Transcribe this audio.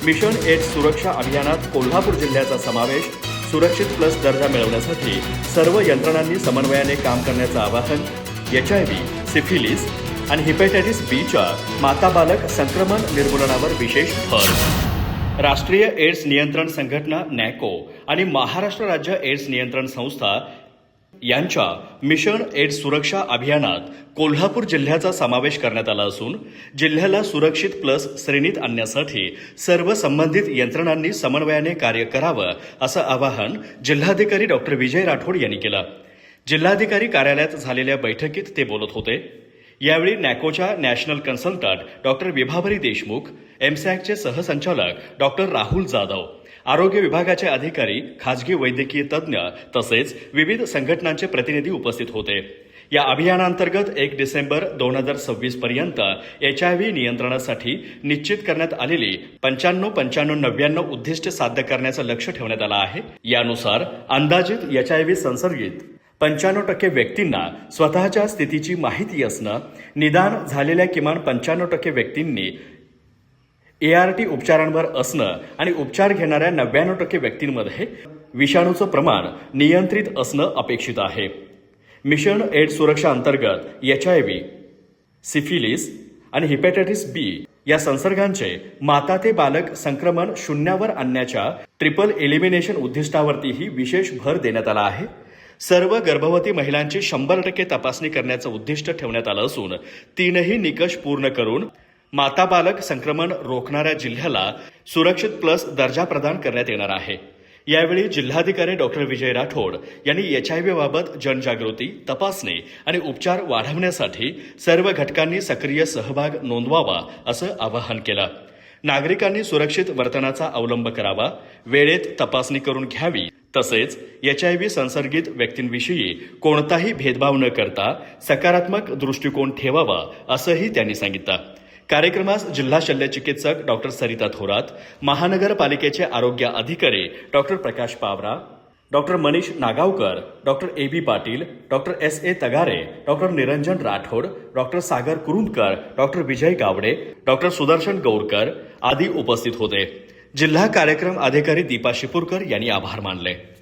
Mission AIDS सुरक्षा अभियानात कोल्हापूर जिल्ह्याचा समावेश, सुरक्षित प्लस दर्जा मिळवण्यासाठी सर्व यंत्रणांनी समन्वयाने काम करण्याचं आवाहन, HIV, सिफिलिस आणि हिपॅटायटिस बीच्या माता बालक संक्रमण निर्मूलनावर विशेष भर. राष्ट्रीय एड्स नियंत्रण संघटना नॅको आणि महाराष्ट्र राज्य एड्स नियंत्रण संस्था यांच्या मिशन एड्स सुरक्षा अभियानात कोल्हापूर जिल्ह्याचा समावेश करण्यात आला असून जिल्ह्याला सुरक्षित प्लस श्रेणीत आणण्यासाठी सर्व संबंधित यंत्रणांनी समन्वयाने कार्य करावं असं आवाहन जिल्हाधिकारी डॉक्टर विजय राठोड यांनी केलं. जिल्हाधिकारी कार्यालयात झालेल्या बैठकीत ते बोलत होते. यावेळी नॅकोच्या नॅशनल कन्सल्टंट डॉक्टर विभावरी देशमुख, एमसॅकचे सहसंचालक डॉक्टर राहुल जाधव, आरोग्य विभागाचे अधिकारी, खाजगी वैद्यकीय तज्ज्ञ तसेच विविध संघटनांचे प्रतिनिधी उपस्थित होते. या अभियानांतर्गत 1 डिसेंबर 2026 पर्यंत HIV नियंत्रणासाठी निश्चित करण्यात आलेली 95-95-99 उद्दिष्ट साध्य करण्याचं लक्ष्य ठेवण्यात आलं आहे. यानुसार अंदाजित HIV संसर्गित 95% व्यक्तींना स्वतःच्या स्थितीची माहिती असणं, निदान झालेल्या किमान 95% व्यक्तींनी ART उपचारांवर असणं आणि उपचार घेणाऱ्या 99% व्यक्तींमध्ये विषाणूचं प्रमाण नियंत्रित असणं अपेक्षित आहे. मिशन एड्स सुरक्षा अंतर्गत HIV, सिफिलिस आणि हिपॅटायटिस B या संसर्गांचे माता ते बालक संक्रमण शून्यावर आणण्याच्या ट्रिपल एलिमिनेशन उद्दिष्टावरतीही विशेष भर देण्यात आला आहे. सर्व गर्भवती महिलांची 100% तपासणी करण्याचं उद्दिष्ट ठेवण्यात आलं असून 3ही निकष पूर्ण करून माता बालक संक्रमण रोखणाऱ्या जिल्ह्याला सुरक्षित प्लस दर्जा प्रदान करण्यात येणार आहे. यावेळी जिल्हाधिकारी डॉक्टर विजय राठोड यांनी HIV बाबत जनजागृती, तपासणी आणि उपचार वाढवण्यासाठी सर्व घटकांनी सक्रिय सहभाग नोंदवावा असं आवाहन केलं. नागरिकांनी सुरक्षित वर्तनाचा अवलंब करावा, वेळेत तपासणी करून घ्यावी तसेच HIV संसर्गित व्यक्तींविषयी कोणताही भेदभाव न करता सकारात्मक दृष्टिकोन ठेवावा असंही त्यांनी सांगितलं. कार्यक्रमास जिल्हा शल्यचिकित्सक डॉक्टर सरिता थोरात, महानगरपालिकेचे आरोग्य अधिकारी doctor Prakash Pawara, doctor Manish Nagavkar, doctor AB Patil, doctor SA Tagare, doctor Niranjan Rathod, doctor Sagar Kurundkar, doctor Vijay Gawade, doctor Sudarshan Gaurkar आदी उपस्थित होते. जिल्हा कार्यक्रम अधिकारी दीपा शिपूरकर यांनी आभार मानले.